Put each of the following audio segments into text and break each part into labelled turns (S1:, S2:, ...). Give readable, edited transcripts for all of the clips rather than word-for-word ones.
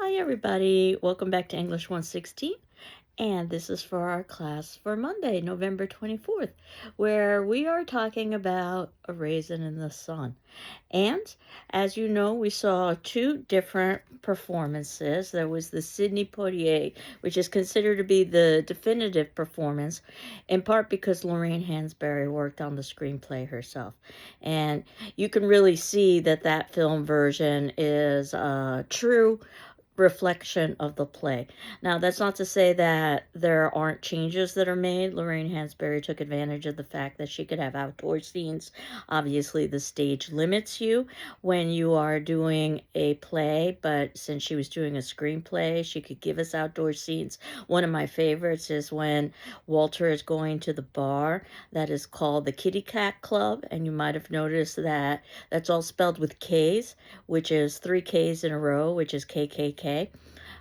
S1: Hi, everybody. Welcome back to English 116. And this is for our class for Monday, November 24th, where we are talking about A Raisin in the Sun. And as you know, we saw two different performances. There was the Sidney Poitier, which is considered to be the definitive performance, in part because Lorraine Hansberry worked on the screenplay herself. And you can really see that that film version is a true reflection of the play. Now, that's not to say that there aren't changes that are made. Lorraine Hansberry took advantage of the fact that she could have outdoor scenes. Obviously, the stage limits you when you are doing a play, but since she was doing a screenplay, she could give us outdoor scenes. One of my favorites is when Walter is going to the bar that is called the Kitty Cat Club, and you might have noticed that that's all spelled with K's, which is three K's in a row, which is KKK.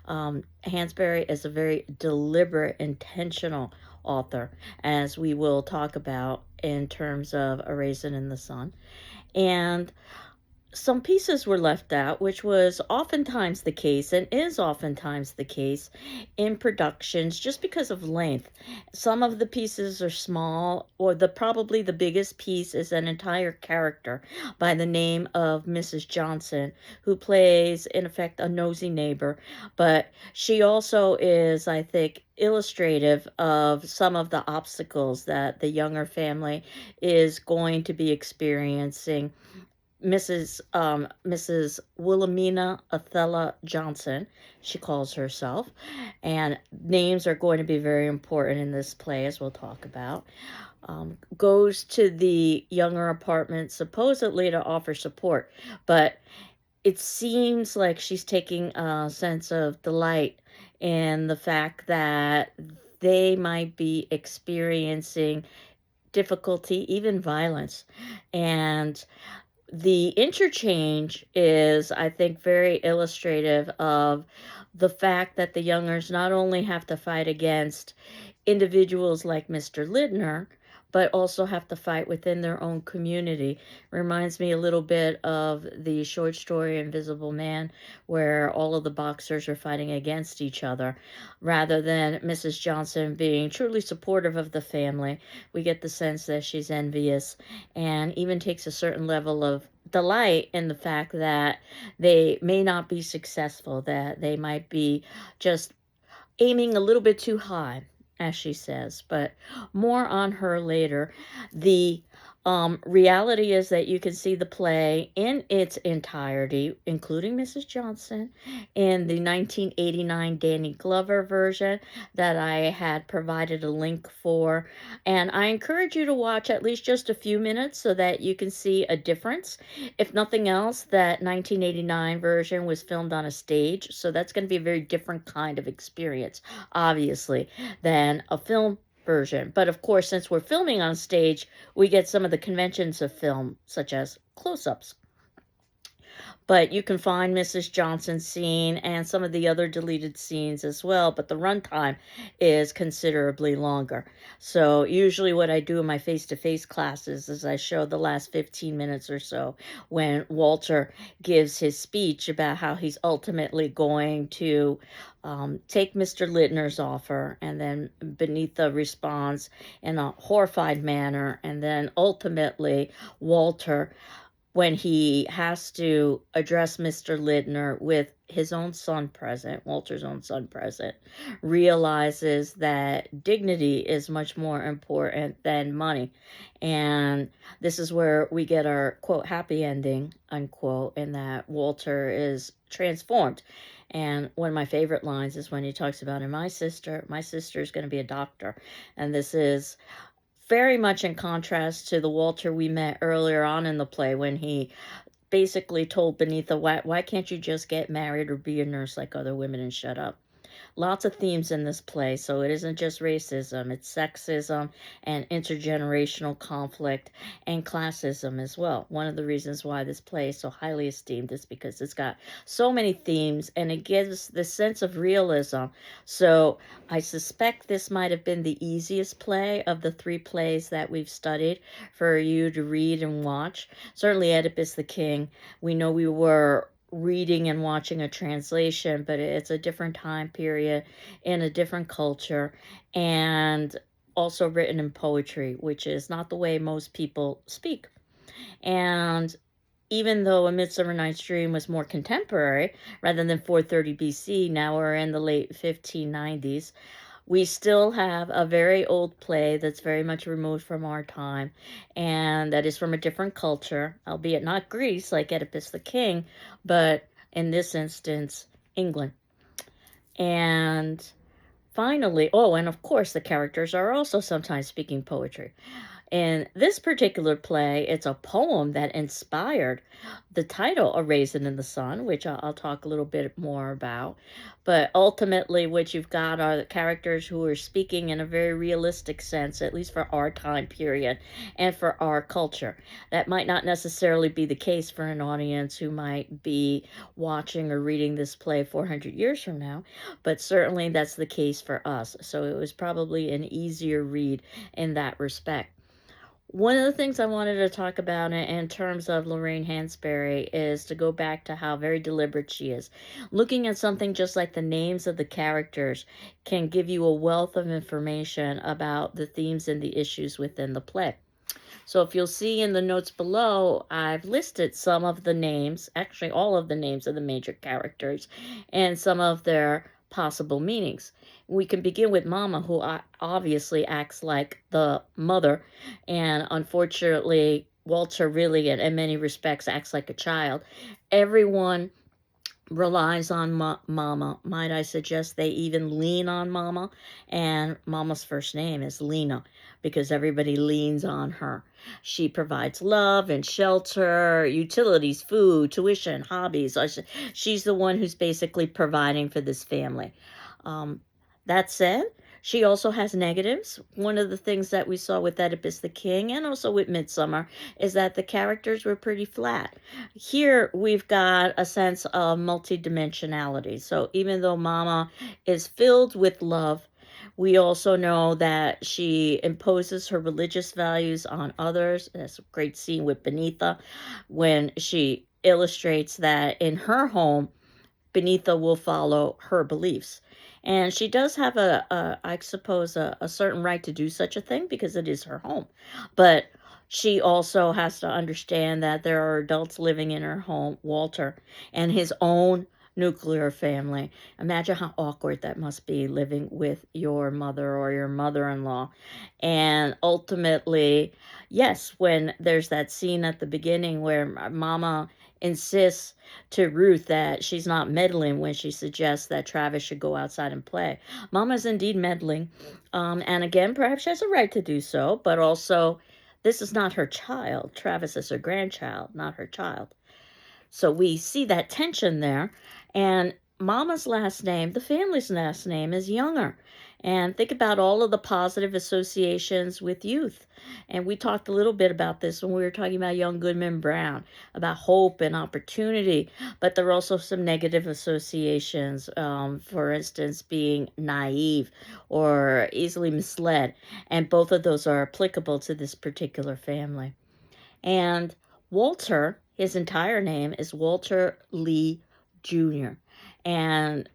S1: Hansberry is a very deliberate, intentional author, as we will talk about in terms of A Raisin in the Sun. And some pieces were left out, which was oftentimes the case and is oftentimes the case in productions just because of length. Some of the pieces are small, or probably the biggest piece is an entire character by the name of Mrs. Johnson, who plays, in effect, a nosy neighbor. But she also is, I think, illustrative of some of the obstacles that the Younger family is going to be experiencing. Mrs. Wilhelmina Othella Johnson, she calls herself, and names are going to be very important in this play, as we'll talk about. Goes to the Younger apartment supposedly to offer support, but it seems like she's taking a sense of delight in the fact that they might be experiencing difficulty, even violence. And the interchange is, I think, very illustrative of the fact that the Youngers not only have to fight against individuals like Mr. Lindner, but also have to fight within their own community. Reminds me a little bit of the short story Invisible Man, where all of the boxers are fighting against each other. Rather than Mrs. Johnson being truly supportive of the family, we get the sense that she's envious and even takes a certain level of delight in the fact that they may not be successful, that they might be just aiming a little bit too high, as she says, but more on her later. The reality is that you can see the play in its entirety, including Mrs. Johnson, in the 1989 Danny Glover version that I had provided a link for. And I encourage you to watch at least just a few minutes so that you can see a difference. If nothing else, that 1989 version was filmed on a stage, so that's going to be a very different kind of experience, obviously, than a film version. But of course, since we're filming on stage, we get some of the conventions of film, such as close ups. But you can find Mrs. Johnson's scene and some of the other deleted scenes as well, but the runtime is considerably longer. So usually what I do in my face-to-face classes is I show the last 15 minutes or so when Walter gives his speech about how he's ultimately going to take Mr. Littner's offer, and then Benita responds in a horrified manner, and then ultimately Walter, when he has to address Mr. Lindner with his own son present, Walter's own son present, realizes that dignity is much more important than money. And this is where we get our quote happy ending, unquote, in that Walter is transformed. And one of my favorite lines is when he talks about, and my sister is going to be a doctor. And this is very much in contrast to the Walter we met earlier on in the play when he basically told Beneatha, why can't you just get married or be a nurse like other women and shut up? Lots of themes in this play, so it isn't just racism, it's sexism and intergenerational conflict and classism as well. One of the reasons why this play is so highly esteemed is because it's got so many themes and it gives the sense of realism. So I suspect this might have been the easiest play of the three plays that we've studied for you to read and watch. Certainly Oedipus the King, we know we were reading and watching a translation, but it's a different time period in a different culture, and also written in poetry, which is not the way most people speak. And even though A Midsummer Night's Dream was more contemporary rather than 430 BC, now we're in the late 1590s, we still have a very old play that's very much removed from our time, and that is from a different culture, albeit not Greece like Oedipus the King, but in this instance, England. And finally, oh, and of course, the characters are also sometimes speaking poetry. In this particular play, it's a poem that inspired the title, A Raisin in the Sun, which I'll talk a little bit more about. But ultimately, what you've got are the characters who are speaking in a very realistic sense, at least for our time period and for our culture. That might not necessarily be the case for an audience who might be watching or reading this play 400 years from now, but certainly that's the case for us. So it was probably an easier read in that respect. One of the things I wanted to talk about in terms of Lorraine Hansberry is to go back to how very deliberate she is. Looking at something just like the names of the characters can give you a wealth of information about the themes and the issues within the play. So if you'll see in the notes below, I've listed some of the names, actually all of the names of the major characters, and some of their possible meanings. We can begin with Mama, who obviously acts like the mother, and unfortunately, Walter really, in many respects, acts like a child. Everyone relies on Mama. Might I suggest they even lean on Mama? And Mama's first name is Lena because everybody leans on her. She provides love and shelter, utilities, food, tuition, hobbies. She's the one who's basically providing for this family. Um, that said, she also has negatives. One of the things that we saw with Oedipus the King and also with Midsummer is that the characters were pretty flat. Here we've got a sense of multidimensionality. So even though Mama is filled with love, we also know that she imposes her religious values on others. There's a great scene with Beneatha when she illustrates that in her home, Beneatha will follow her beliefs. And she does have I suppose, a certain right to do such a thing because it is her home. But she also has to understand that there are adults living in her home, Walter, and his own nuclear family. Imagine how awkward that must be living with your mother or your mother-in-law. And ultimately, yes, when there's that scene at the beginning where Mama insists to Ruth that she's not meddling when she suggests that Travis should go outside and play. Mama's indeed meddling. And again, perhaps she has a right to do so, but also this is not her child. Travis is her grandchild, not her child. So we see that tension there. And Mama's last name, the family's last name, is Younger. And think about all of the positive associations with youth. And we talked a little bit about this when we were talking about Young Goodman Brown, about hope and opportunity. But there are also some negative associations, for instance, being naive or easily misled. And both of those are applicable to this particular family. And Walter, his entire name is Walter Lee Jr. and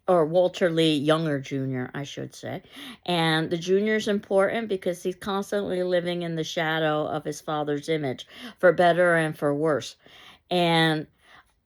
S1: or Walter Lee Younger Jr., I should say. And the junior is important because he's constantly living in the shadow of his father's image, for better and for worse. And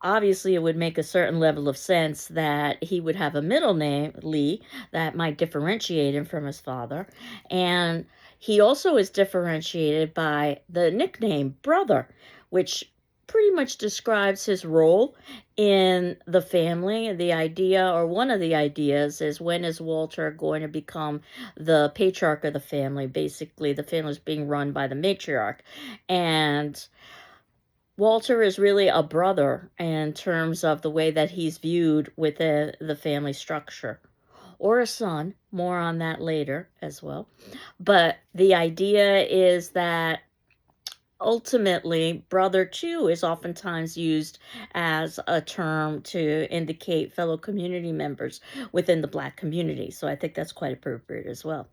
S1: obviously, it would make a certain level of sense that he would have a middle name, Lee, that might differentiate him from his father. And he also is differentiated by the nickname Brother, which pretty much describes his role in the family. The idea, or one of the ideas, is when is Walter going to become the patriarch of the family? Basically, the family is being run by the matriarch. And Walter is really a brother in terms of the way that he's viewed within the family structure, or a son. More on that later as well. But the idea is that ultimately, brother too is oftentimes used as a term to indicate fellow community members within the Black community. So I think that's quite appropriate as well.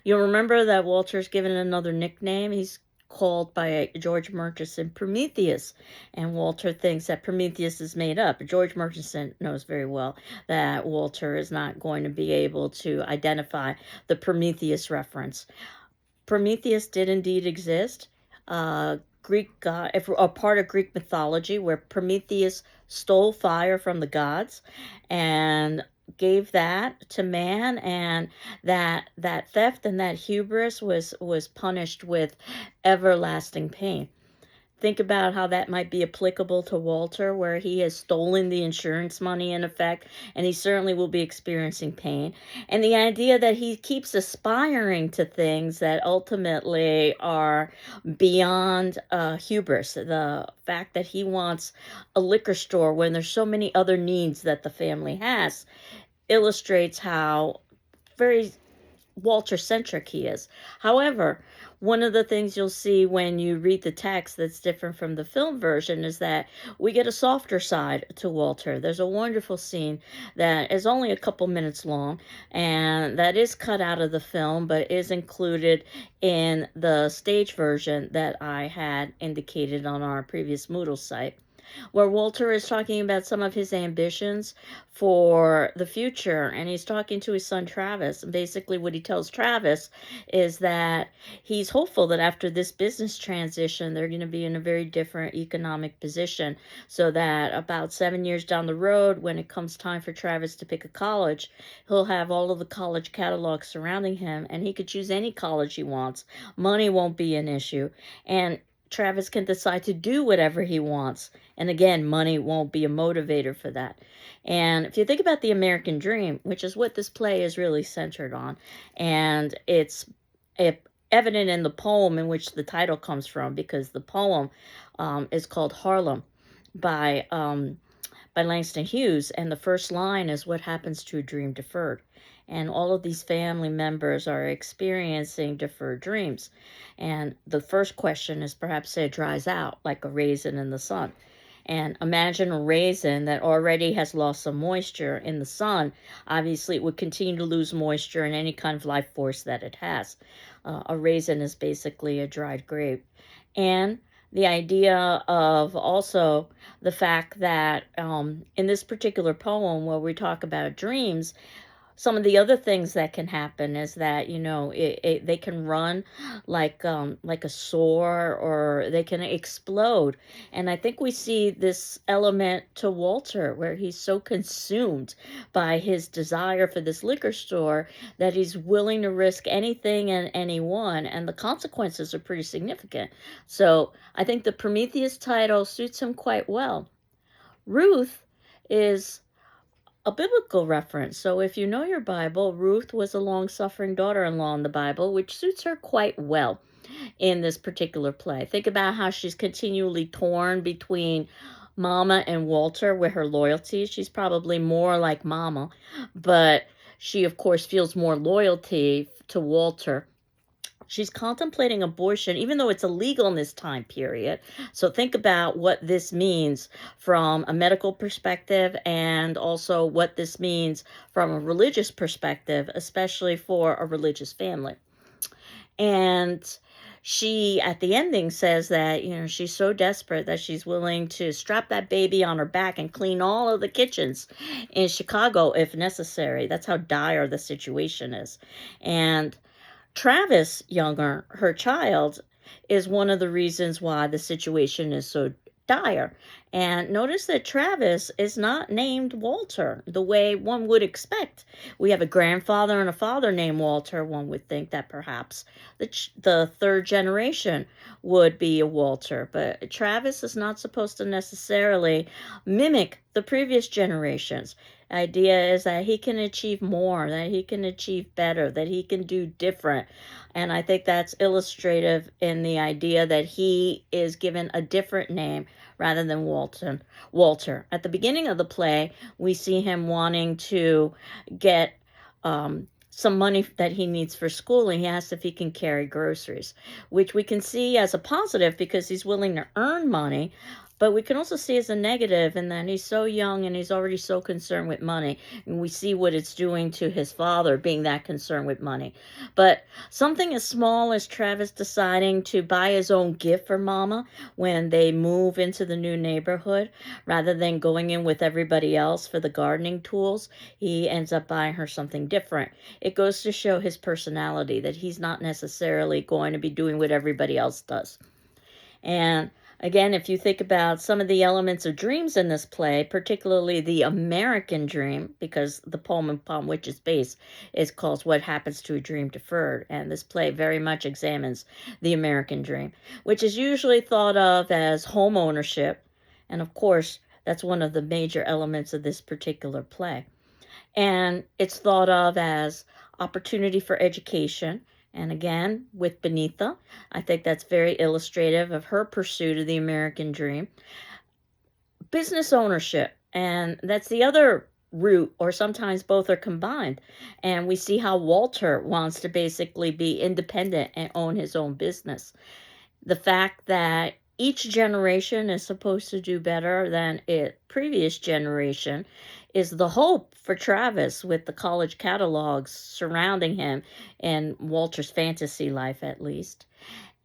S1: You'll remember that Walter's given another nickname. He's called by George Murchison Prometheus. And Walter thinks that Prometheus is made up. George Murchison knows very well that Walter is not going to be able to identify the Prometheus reference. Prometheus did indeed exist. Greek god, if a part of Greek mythology, where Prometheus stole fire from the gods and gave that to man, and that theft and that hubris was punished with everlasting pain. Think about how that might be applicable to Walter, where he has stolen the insurance money in effect, and he certainly will be experiencing pain. And the idea that he keeps aspiring to things that ultimately are beyond hubris, the fact that he wants a liquor store when there's so many other needs that the family has, illustrates how very Walter centric he is. However, one of the things you'll see when you read the text that's different from the film version is that we get a softer side to Walter. There's a wonderful scene that is only a couple minutes long and that is cut out of the film but is included in the stage version that I had indicated on our previous Moodle site, where Walter is talking about some of his ambitions for the future. And he's talking to his son Travis. And basically, what he tells Travis is that he's hopeful that after this business transition, they're going to be in a very different economic position. So that about 7 years down the road, when it comes time for Travis to pick a college, he'll have all of the college catalogs surrounding him and he could choose any college he wants. Money won't be an issue. And Travis can decide to do whatever he wants. And again, money won't be a motivator for that. And if you think about the American dream, which is what this play is really centered on, and it's evident in the poem in which the title comes from, because the poem is called Harlem by Langston Hughes, and the first line is, "What happens to a dream deferred?" And all of these family members are experiencing deferred dreams. And the first question is, perhaps it dries out like a raisin in the sun. And imagine a raisin that already has lost some moisture in the sun. Obviously, it would continue to lose moisture in any kind of life force that it has. A raisin is basically a dried grape. And the idea of also the fact that in this particular poem where we talk about dreams, some of the other things that can happen is that they can run like a sore, or they can explode. And I think we see this element to Walter where he's so consumed by his desire for this liquor store that he's willing to risk anything and anyone, and the consequences are pretty significant. So I think the Prometheus title suits him quite well. Ruth is a biblical reference. So if you know your Bible, Ruth was a long-suffering daughter-in-law in the Bible, which suits her quite well in this particular play. Think about how she's continually torn between Mama and Walter with her loyalty. She's probably more like Mama, but she, of course, feels more loyalty to Walter. She's contemplating abortion, even though it's illegal in this time period. So think about what this means from a medical perspective, and also what this means from a religious perspective, especially for a religious family. And she, at the ending, says that, she's so desperate that she's willing to strap that baby on her back and clean all of the kitchens in Chicago if necessary. That's how dire the situation is. And Travis Younger, her child, is one of the reasons why the situation is so dire. And notice that Travis is not named Walter the way one would expect. We have a grandfather and a father named Walter. One would think that perhaps the third generation would be a Walter. But Travis is not supposed to necessarily mimic the previous generations. Idea is that he can achieve more, that he can achieve better, that he can do different. And I think that's illustrative in the idea that he is given a different name rather than Walter. At the beginning of the play, we see him wanting to get some money that he needs for school, and he asks if he can carry groceries, which we can see as a positive because he's willing to earn money. But we can also see as a negative in that he's so young and he's already so concerned with money. And we see what it's doing to his father being that concerned with money. But something as small as Travis deciding to buy his own gift for Mama when they move into the new neighborhood, rather than going in with everybody else for the gardening tools, he ends up buying her something different. It goes to show his personality, that he's not necessarily going to be doing what everybody else does. And again, if you think about some of the elements of dreams in this play, particularly the American dream, because the poem upon which it's based is called What Happens to a Dream Deferred. And this play very much examines the American dream, which is usually thought of as home ownership. And of course, that's one of the major elements of this particular play. And it's thought of as opportunity for education. And again, with Beneatha, I think that's very illustrative of her pursuit of the American dream. Business ownership, and that's the other root, or sometimes both are combined. And we see how Walter wants to basically be independent and own his own business. The fact that each generation is supposed to do better than its previous generation is the hope for Travis, with the college catalogs surrounding him in Walter's fantasy life, at least.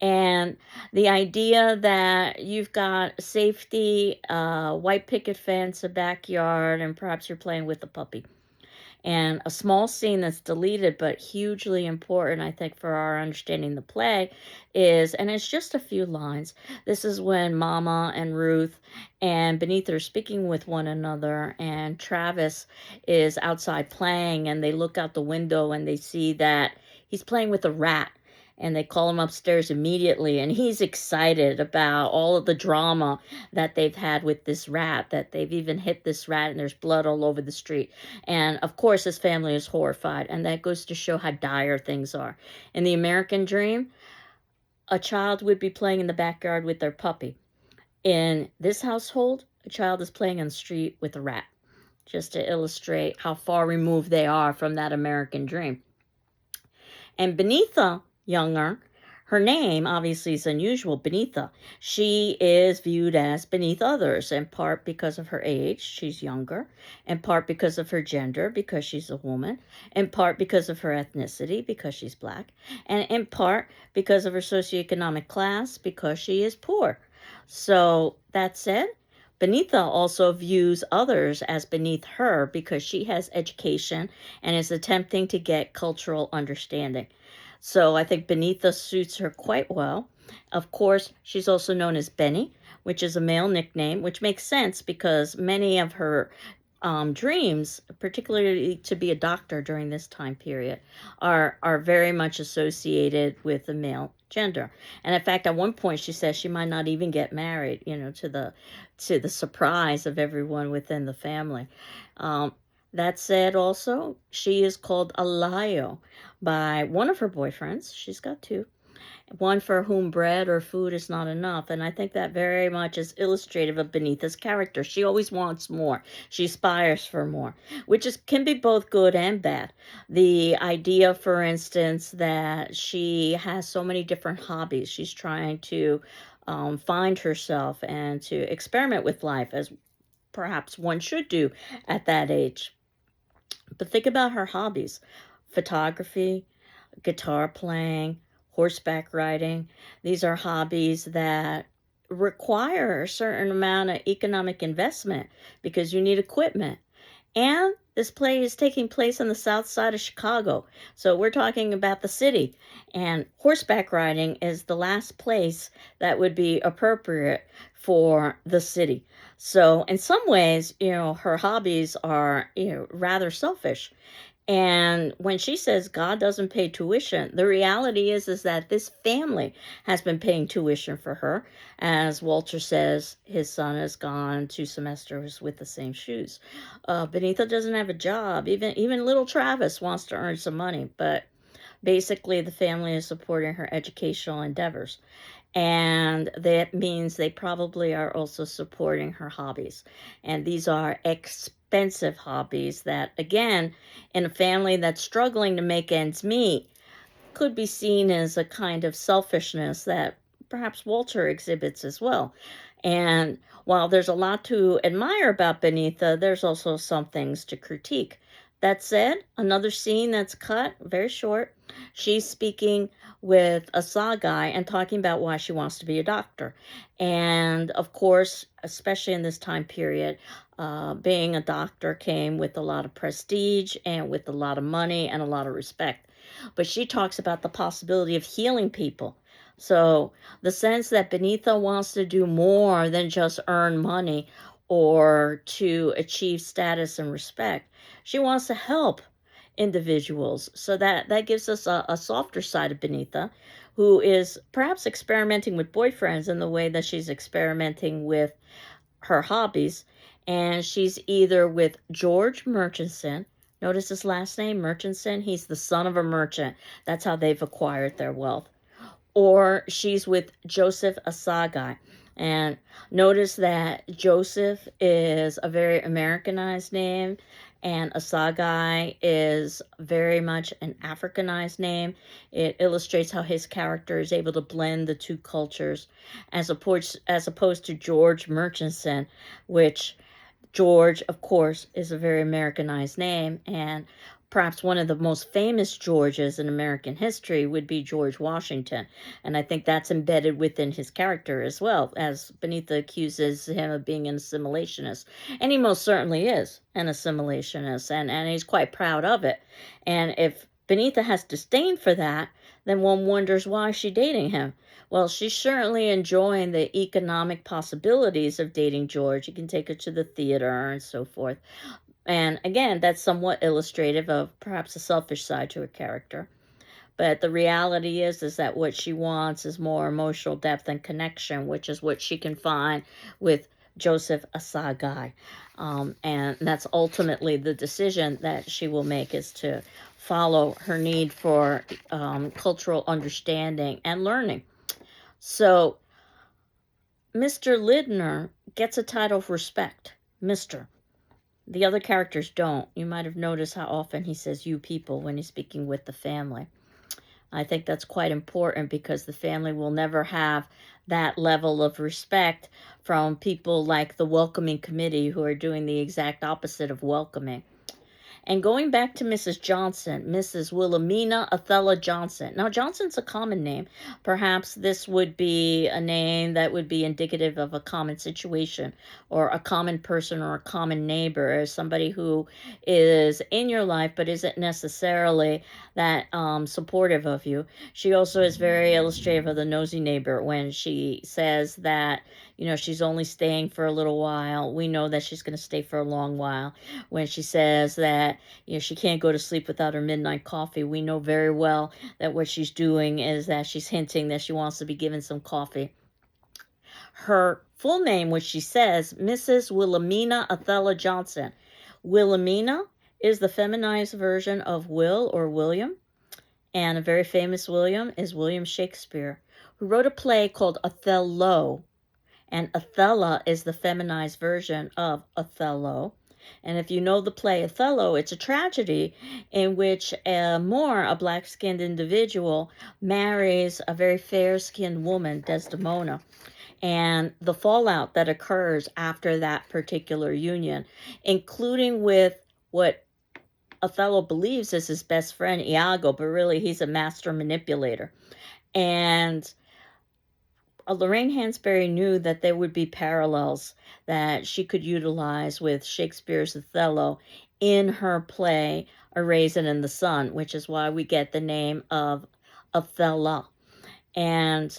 S1: And the idea that you've got safety, white picket fence, a backyard, and perhaps you're playing with a puppy. And a small scene that's deleted but hugely important, I think, for our understanding the play is, and it's just a few lines, this is when Mama and Ruth and Beneatha are speaking with one another, and Travis is outside playing, and they look out the window and they see that he's playing with a rat. And they call him upstairs immediately, and he's excited about all of the drama that they've had with this rat, that they've even hit this rat and there's blood all over the street. And of course, his family is horrified, and that goes to show how dire things are. In the American dream, a child would be playing in the backyard with their puppy. In this household, a child is playing on the street with a rat, just to illustrate how far removed they are from that American dream. And Beneatha, younger, her name obviously is unusual, Beneatha. She is viewed as beneath others, in part because of her age, she's younger, in part because of her gender, because she's a woman, in part because of her ethnicity, because she's black, and in part because of her socioeconomic class, because she is poor. So that said, Beneatha also views others as beneath her because she has education and is attempting to get cultural understanding. So I think Beneatha suits her quite well. Of course, she's also known as Benny, which is a male nickname, which makes sense because many of her dreams, particularly to be a doctor during this time period, are very much associated with the male gender. And in fact, at one point, she says she might not even get married, to the surprise of everyone within the family. That said, also, she is called Alayo by one of her boyfriends. She's got two. One for whom bread or food is not enough. And I think that very much is illustrative of Beneatha's character. She always wants more. She aspires for more, which can be both good and bad. The idea, for instance, that she has so many different hobbies. She's trying to find herself and to experiment with life, as perhaps one should do at that age. But think about her hobbies: photography, guitar playing, horseback riding. These are hobbies that require a certain amount of economic investment because you need equipment. And this play is taking place on the south side of Chicago. So we're talking about the city. And horseback riding is the last place that would be appropriate for the city. So in some ways, her hobbies are, rather selfish. And when she says God doesn't pay tuition, the reality is that this family has been paying tuition for her. As Walter says, his son has gone 2 semesters with the same shoes. Beneatha doesn't have a job. Even little Travis wants to earn some money, but basically the family is supporting her educational endeavors. And that means they probably are also supporting her hobbies. And these are expensive hobbies that, again, in a family that's struggling to make ends meet, could be seen as a kind of selfishness that perhaps Walter exhibits as well. And while there's a lot to admire about Benita, there's also some things to critique. That said, another scene that's cut, very short, she's speaking with a Sagai and talking about why she wants to be a doctor. And of course, especially in this time period, being a doctor came with a lot of prestige and with a lot of money and a lot of respect. But she talks about the possibility of healing people. So the sense that Benita wants to do more than just earn money or to achieve status and respect. She wants to help individuals. So that gives us a softer side of Benita, who is perhaps experimenting with boyfriends in the way that she's experimenting with her hobbies. And she's either with George Murchison. Notice his last name, Murchison. He's the son of a merchant. That's how they've acquired their wealth. Or she's with Joseph Asagai. And notice that Joseph is a very Americanized name, and Asagai is very much an Africanized name. It illustrates how his character is able to blend the two cultures, as opposed to George Murchison, which George, of course, is a very Americanized name, and perhaps one of the most famous Georges in American history would be George Washington. And I think that's embedded within his character as well, as Benita accuses him of being an assimilationist. And he most certainly is an assimilationist, and he's quite proud of it. And if Benita has disdain for that, then one wonders why she's dating him. Well, she's certainly enjoying the economic possibilities of dating George. You can take her to the theater and so forth. And again, that's somewhat illustrative of perhaps a selfish side to her character. But the reality is that what she wants is more emotional depth and connection, which is what she can find with Joseph Asagai. And that's ultimately the decision that she will make, is to follow her need for cultural understanding and learning. So Mr. Lindner gets a title of respect, Mr. The other characters don't. You might have noticed how often he says you people when he's speaking with the family. I think that's quite important because the family will never have that level of respect from people like the welcoming committee, who are doing the exact opposite of welcoming. And going back to Mrs. Johnson, Mrs. Wilhelmina Athela Johnson. Now, Johnson's a common name. Perhaps this would be a name that would be indicative of a common situation or a common person or a common neighbor, as somebody who is in your life but isn't necessarily that supportive of you. She also is very illustrative of the nosy neighbor when she says that, she's only staying for a little while. We know that she's going to stay for a long while. When she says that, she can't go to sleep without her midnight coffee, we know very well that what she's doing is that she's hinting that she wants to be given some coffee. Her full name, which she says, Mrs. Wilhelmina Athela Johnson. Wilhelmina is the feminized version of Will or William, and a very famous William is William Shakespeare, who wrote a play called Othello, and Athela is the feminized version of Othello. And if you know the play Othello, it's a tragedy in which a black-skinned individual marries a very fair-skinned woman, Desdemona, and the fallout that occurs after that particular union, including with what Othello believes is his best friend, Iago, but really he's a master manipulator. And Lorraine Hansberry knew that there would be parallels that she could utilize with Shakespeare's Othello in her play A Raisin in the Sun, which is why we get the name of Othello. And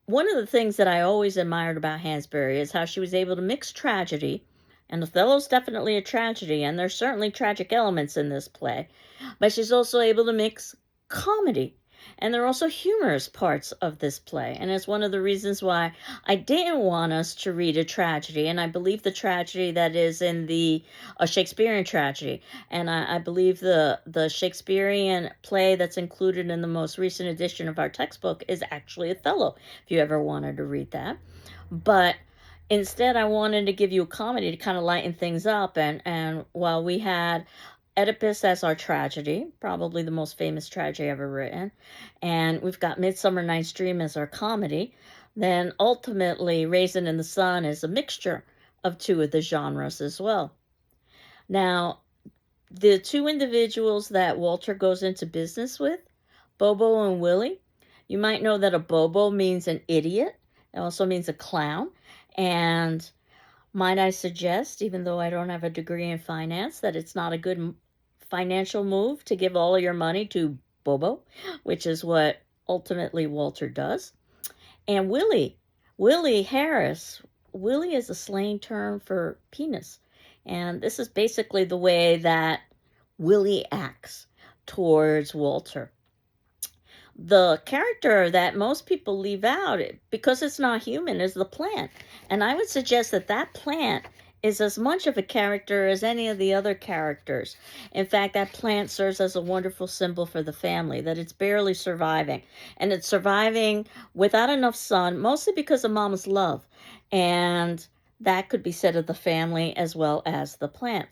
S1: one of the things that I always admired about Hansberry is how she was able to mix tragedy, and Othello's definitely a tragedy, and there's certainly tragic elements in this play, but she's also able to mix comedy. And there are also humorous parts of this play. And it's one of the reasons why I didn't want us to read a tragedy. And I believe the tragedy that is in the Shakespearean tragedy. And I believe the Shakespearean play that's included in the most recent edition of our textbook is actually Othello, if you ever wanted to read that. But instead, I wanted to give you a comedy to kind of lighten things up. And while we had Oedipus as our tragedy, probably the most famous tragedy ever written, and we've got Midsummer Night's Dream as our comedy, then ultimately Raisin in the Sun is a mixture of two of the genres as well. Now, the two individuals that Walter goes into business with, Bobo and Willie, you might know that a Bobo means an idiot. It also means a clown. And might I suggest, even though I don't have a degree in finance, that it's not a good financial move to give all of your money to Bobo, which is what ultimately Walter does. And Willie Harris, Willie is a slang term for penis. And this is basically the way that Willie acts towards Walter. The character that most people leave out, because it's not human, is the plant. And I would suggest that that plant is as much of a character as any of the other characters. In fact, that plant serves as a wonderful symbol for the family, that it's barely surviving. And it's surviving without enough sun, mostly because of mama's love. And that could be said of the family as well as the plant.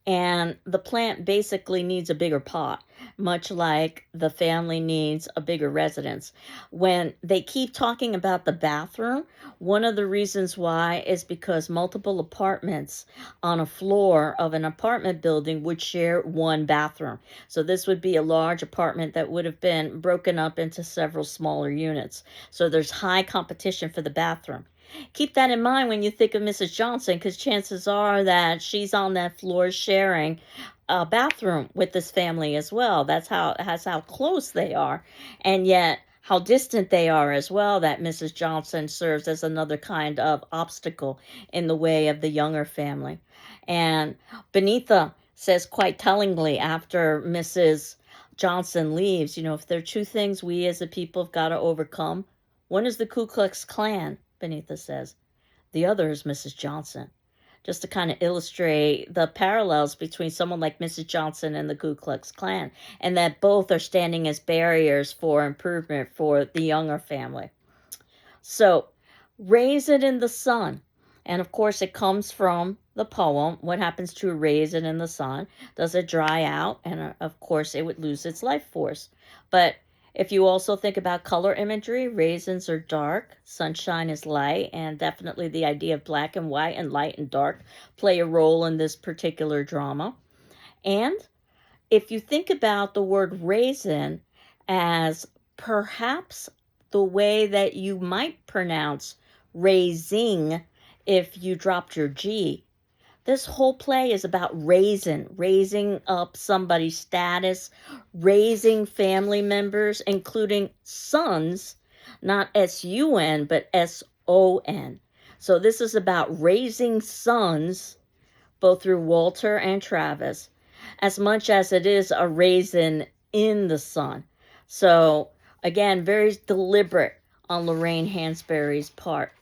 S1: And the plant basically needs a bigger pot, much like the family needs a bigger residence. When they keep talking about the bathroom, one of the reasons why is because multiple apartments on a floor of an apartment building would share one bathroom. So this would be a large apartment that would have been broken up into several smaller units. So there's high competition for the bathroom. Keep that in mind when you think of Mrs. Johnson, because chances are that she's on that floor sharing a bathroom with this family as well. That's how close they are, and yet how distant they are as well. That Mrs. Johnson serves as another kind of obstacle in the way of the younger family. And Benita says quite tellingly after Mrs. Johnson leaves, if there are two things we as a people have got to overcome, one is the Ku Klux Klan, Benita says. The other is Mrs. Johnson. Just to kind of illustrate the parallels between someone like Mrs. Johnson and the Ku Klux Klan, and that both are standing as barriers for improvement for the younger family. So, Raisin in the Sun. And of course, it comes from the poem, What Happens to a Raisin in the Sun? Does it dry out? And of course, it would lose its life force. But if you also think about color imagery, raisins are dark, sunshine is light, and definitely the idea of black and white and light and dark play a role in this particular drama. And if you think about the word raisin as perhaps the way that you might pronounce raising if you dropped your G, this whole play is about raising up somebody's status, raising family members, including sons, not S-U-N, but S-O-N. So this is about raising sons, both through Walter and Travis, as much as it is a raisin in the sun. So again, very deliberate on Lorraine Hansberry's part.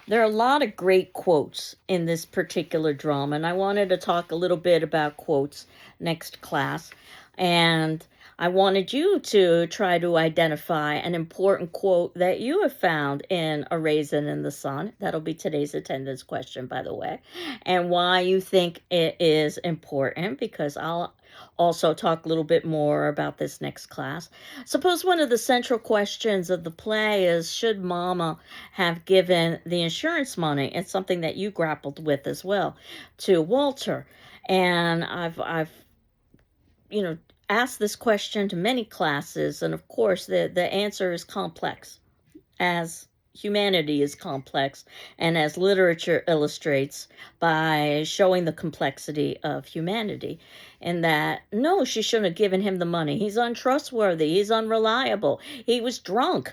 S1: There are a lot of great quotes in this particular drama, and I wanted to talk a little bit about quotes next class. And I wanted you to try to identify an important quote that you have found in A Raisin in the Sun. That'll be today's attendance question, by the way, and why you think it is important, because I'll also talk a little bit more about this next class. Suppose one of the central questions of the play is, should Mama have given the insurance money? It's something that you grappled with as well to Walter. And I've asked this question to many classes, and of course the answer is complex, as humanity is complex, and as literature illustrates by showing the complexity of humanity. And that, no, she shouldn't have given him the money. He's untrustworthy. He's unreliable. He was drunk.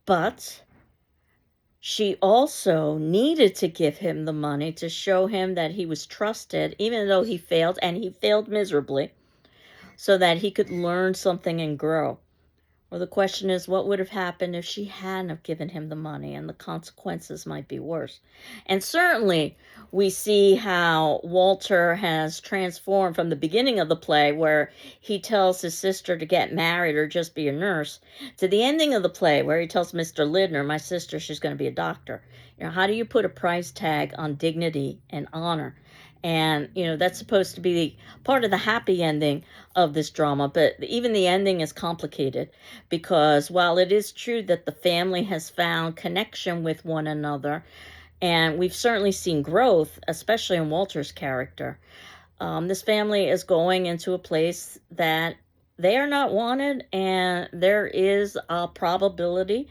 S1: But she also needed to give him the money to show him that he was trusted, even though he failed, and he failed miserably, so that he could learn something and grow. Well, the question is, what would have happened if she hadn't have given him the money, and the consequences might be worse. And certainly we see how Walter has transformed from the beginning of the play, where he tells his sister to get married or just be a nurse, to the ending of the play where he tells Mr. Lidner, my sister, she's going to be a doctor. How do you put a price tag on dignity and honor? And, that's supposed to be part of the happy ending of this drama. But even the ending is complicated because while it is true that the family has found connection with one another, and we've certainly seen growth, especially in Walter's character, this family is going into a place that they are not wanted, and there is a probability,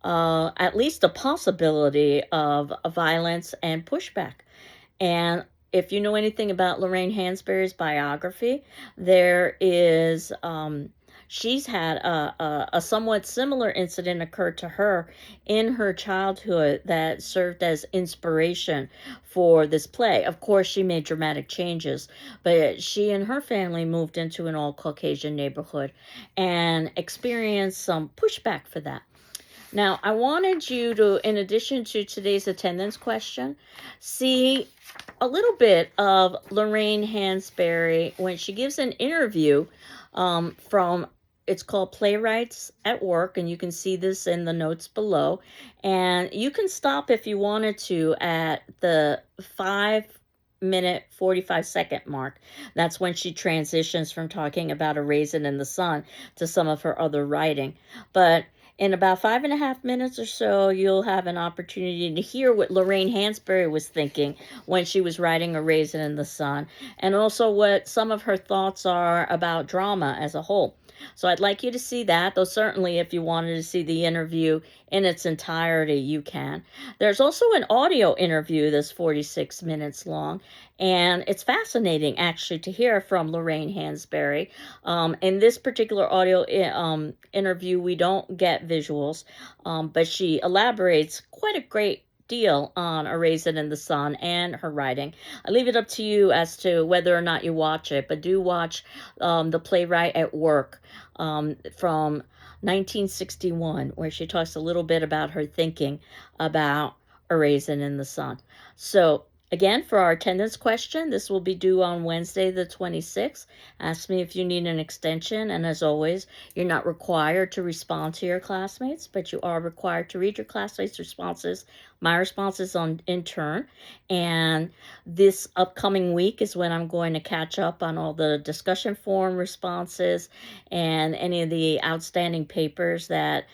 S1: at least a possibility of violence and pushback. And if you know anything about Lorraine Hansberry's biography, there is, she's had a somewhat similar incident occur to her in her childhood that served as inspiration for this play. Of course, she made dramatic changes, but she and her family moved into an all Caucasian neighborhood and experienced some pushback for that. Now, I wanted you to, in addition to today's attendance question, see a little bit of Lorraine Hansberry when she gives an interview from, it's called Playwrights at Work, and you can see this in the notes below. And you can stop if you wanted to at the 5-minute 45-second mark. That's when she transitions from talking about A Raisin in the Sun to some of her other writing. But in about 5.5 minutes or so, you'll have an opportunity to hear what Lorraine Hansberry was thinking when she was writing A Raisin in the Sun, and also what some of her thoughts are about drama as a whole. So I'd like you to see that, though certainly if you wanted to see the interview in its entirety, you can. There's also an audio interview that's 46 minutes long, and it's fascinating actually to hear from Lorraine Hansberry. In this particular audio interview, we don't get visuals, but she elaborates quite a great deal on A Raisin in the Sun and her writing. I leave it up to you as to whether or not you watch it, but do watch the Playwright at Work from 1961, where she talks a little bit about her thinking about A Raisin in the Sun. So again, for our attendance question, this will be due on Wednesday the 26th. Ask me if you need an extension, and as always, you're not required to respond to your classmates, but you are required to read your classmates' responses, my responses in turn. And this upcoming week is when I'm going to catch up on all the discussion forum responses and any of the outstanding papers that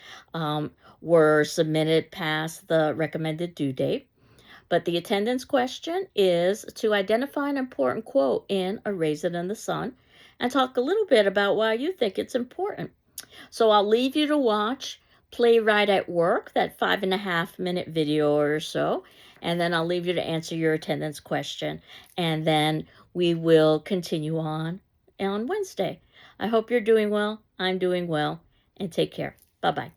S1: were submitted past the recommended due date. But the attendance question is to identify an important quote in A Raisin in the Sun and talk a little bit about why you think it's important. So I'll leave you to watch Playwright at Work, that 5.5-minute video or so, and then I'll leave you to answer your attendance question, and then we will continue on Wednesday. I hope you're doing well. I'm doing well, and take care. Bye-bye.